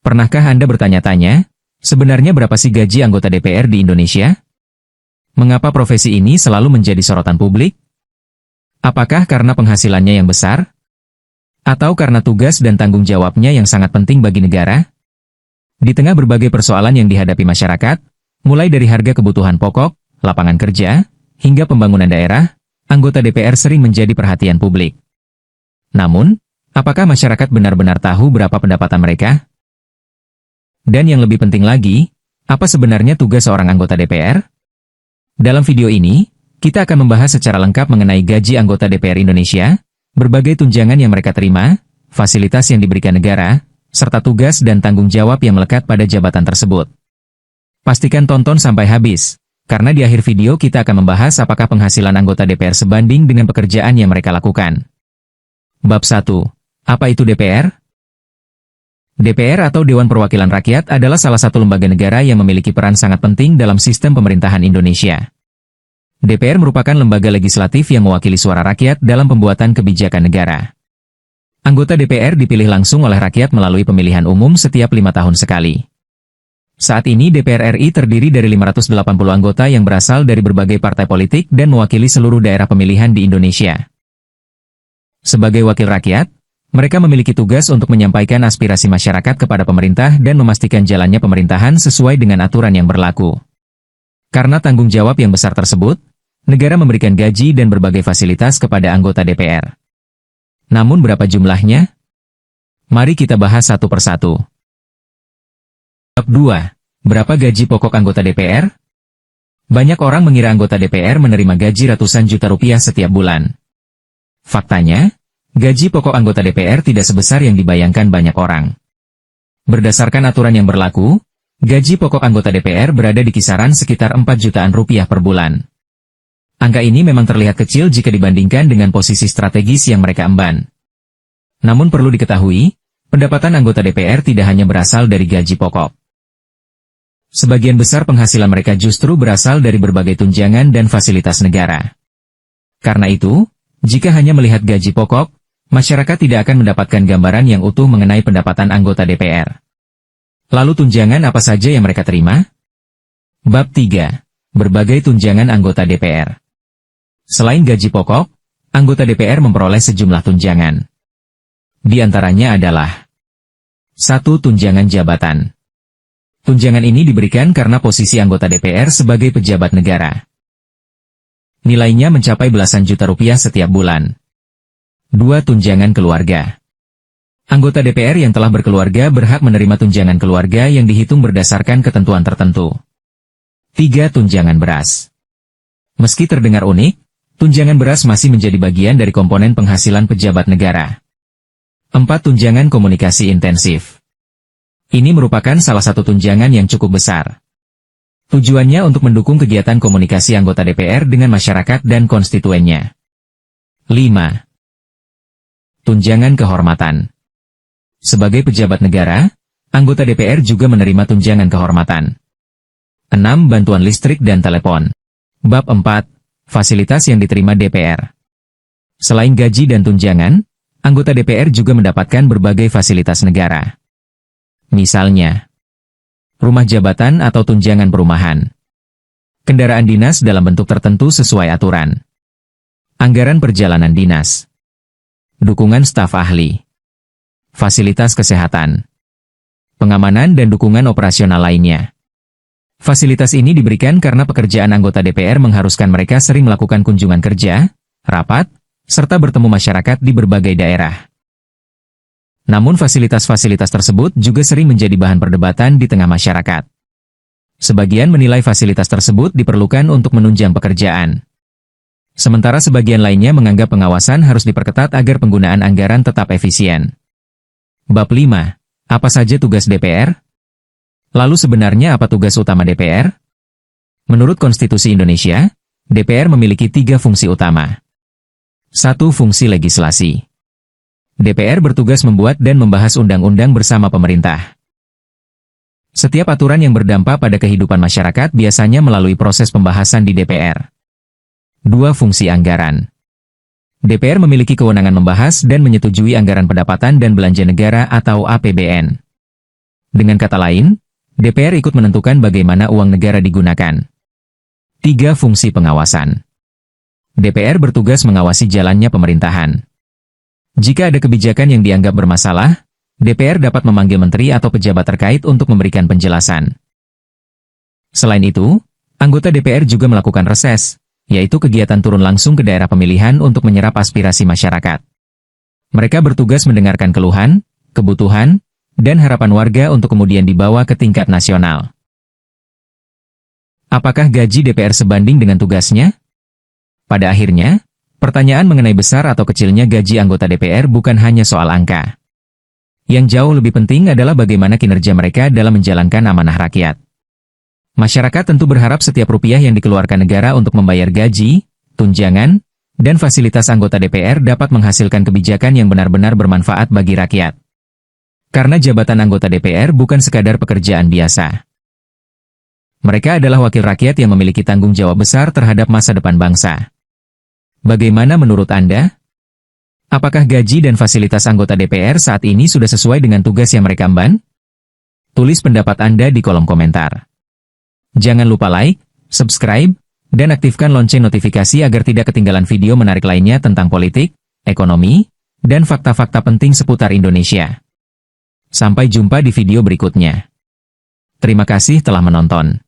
Pernahkah Anda bertanya-tanya, sebenarnya berapa sih gaji anggota DPR di Indonesia? Mengapa profesi ini selalu menjadi sorotan publik? Apakah karena penghasilannya yang besar? Atau karena tugas dan tanggung jawabnya yang sangat penting bagi negara? Di tengah berbagai persoalan yang dihadapi masyarakat, mulai dari harga kebutuhan pokok, lapangan kerja, hingga pembangunan daerah, anggota DPR sering menjadi perhatian publik. Namun, apakah masyarakat benar-benar tahu berapa pendapatan mereka? Dan yang lebih penting lagi, apa sebenarnya tugas seorang anggota DPR? Dalam video ini, kita akan membahas secara lengkap mengenai gaji anggota DPR Indonesia, berbagai tunjangan yang mereka terima, fasilitas yang diberikan negara, serta tugas dan tanggung jawab yang melekat pada jabatan tersebut. Pastikan tonton sampai habis, karena di akhir video kita akan membahas apakah penghasilan anggota DPR sebanding dengan pekerjaan yang mereka lakukan. Bab 1. Apa itu DPR? DPR atau Dewan Perwakilan Rakyat adalah salah satu lembaga negara yang memiliki peran sangat penting dalam sistem pemerintahan Indonesia. DPR merupakan lembaga legislatif yang mewakili suara rakyat dalam pembuatan kebijakan negara. Anggota DPR dipilih langsung oleh rakyat melalui pemilihan umum setiap 5 tahun sekali. Saat ini DPR RI terdiri dari 580 anggota yang berasal dari berbagai partai politik dan mewakili seluruh daerah pemilihan di Indonesia. Sebagai wakil rakyat, mereka memiliki tugas untuk menyampaikan aspirasi masyarakat kepada pemerintah dan memastikan jalannya pemerintahan sesuai dengan aturan yang berlaku. Karena tanggung jawab yang besar tersebut, negara memberikan gaji dan berbagai fasilitas kepada anggota DPR. Namun berapa jumlahnya? Mari kita bahas satu persatu. Bab 2. Berapa gaji pokok anggota DPR? Banyak orang mengira anggota DPR menerima gaji ratusan juta rupiah setiap bulan. Faktanya, gaji pokok anggota DPR tidak sebesar yang dibayangkan banyak orang. Berdasarkan aturan yang berlaku, gaji pokok anggota DPR berada di kisaran sekitar 4 jutaan rupiah per bulan. Angka ini memang terlihat kecil jika dibandingkan dengan posisi strategis yang mereka emban. Namun perlu diketahui, pendapatan anggota DPR tidak hanya berasal dari gaji pokok. Sebagian besar penghasilan mereka justru berasal dari berbagai tunjangan dan fasilitas negara. Karena itu, jika hanya melihat gaji pokok, masyarakat tidak akan mendapatkan gambaran yang utuh mengenai pendapatan anggota DPR. Lalu tunjangan apa saja yang mereka terima? Bab 3. Berbagai tunjangan anggota DPR. Selain gaji pokok, anggota DPR memperoleh sejumlah tunjangan. Di antaranya adalah 1. Tunjangan jabatan. Tunjangan ini diberikan karena posisi anggota DPR sebagai pejabat negara. Nilainya mencapai belasan juta rupiah setiap bulan. 2. Tunjangan keluarga. Anggota DPR yang telah berkeluarga berhak menerima tunjangan keluarga yang dihitung berdasarkan ketentuan tertentu. 3. Tunjangan beras. Meski terdengar unik, tunjangan beras masih menjadi bagian dari komponen penghasilan pejabat negara. 4. Tunjangan komunikasi intensif. Ini merupakan salah satu tunjangan yang cukup besar. Tujuannya untuk mendukung kegiatan komunikasi anggota DPR dengan masyarakat dan konstituennya. 5. Tunjangan kehormatan. Sebagai pejabat negara, anggota DPR juga menerima tunjangan kehormatan. 6. Bantuan listrik dan telepon. Bab 4. Fasilitas yang diterima DPR. Selain gaji dan tunjangan, anggota DPR juga mendapatkan berbagai fasilitas negara. Misalnya, rumah jabatan atau tunjangan perumahan, kendaraan dinas dalam bentuk tertentu sesuai aturan, anggaran perjalanan dinas, dukungan staf ahli, fasilitas kesehatan, pengamanan dan dukungan operasional lainnya. Fasilitas ini diberikan karena pekerjaan anggota DPR mengharuskan mereka sering melakukan kunjungan kerja, rapat, serta bertemu masyarakat di berbagai daerah. Namun fasilitas-fasilitas tersebut juga sering menjadi bahan perdebatan di tengah masyarakat. Sebagian menilai fasilitas tersebut diperlukan untuk menunjang pekerjaan. Sementara sebagian lainnya menganggap pengawasan harus diperketat agar penggunaan anggaran tetap efisien. Bab 5. Apa saja tugas DPR? Lalu sebenarnya apa tugas utama DPR? Menurut Konstitusi Indonesia, DPR memiliki 3 fungsi utama. 1. Fungsi legislasi. DPR bertugas membuat dan membahas undang-undang bersama pemerintah. Setiap aturan yang berdampak pada kehidupan masyarakat biasanya melalui proses pembahasan di DPR. 2. Fungsi anggaran. DPR memiliki kewenangan membahas dan menyetujui anggaran pendapatan dan belanja negara atau APBN. Dengan kata lain, DPR ikut menentukan bagaimana uang negara digunakan. 3. Fungsi pengawasan. DPR bertugas mengawasi jalannya pemerintahan. Jika ada kebijakan yang dianggap bermasalah, DPR dapat memanggil menteri atau pejabat terkait untuk memberikan penjelasan. Selain itu, anggota DPR juga melakukan reses, yaitu kegiatan turun langsung ke daerah pemilihan untuk menyerap aspirasi masyarakat. Mereka bertugas mendengarkan keluhan, kebutuhan, dan harapan warga untuk kemudian dibawa ke tingkat nasional. Apakah gaji DPR sebanding dengan tugasnya? Pada akhirnya, pertanyaan mengenai besar atau kecilnya gaji anggota DPR bukan hanya soal angka. Yang jauh lebih penting adalah bagaimana kinerja mereka dalam menjalankan amanah rakyat. Masyarakat tentu berharap setiap rupiah yang dikeluarkan negara untuk membayar gaji, tunjangan, dan fasilitas anggota DPR dapat menghasilkan kebijakan yang benar-benar bermanfaat bagi rakyat. Karena jabatan anggota DPR bukan sekadar pekerjaan biasa. Mereka adalah wakil rakyat yang memiliki tanggung jawab besar terhadap masa depan bangsa. Bagaimana menurut Anda? Apakah gaji dan fasilitas anggota DPR saat ini sudah sesuai dengan tugas yang mereka emban? Tulis pendapat Anda di kolom komentar. Jangan lupa like, subscribe, dan aktifkan lonceng notifikasi agar tidak ketinggalan video menarik lainnya tentang politik, ekonomi, dan fakta-fakta penting seputar Indonesia. Sampai jumpa di video berikutnya. Terima kasih telah menonton.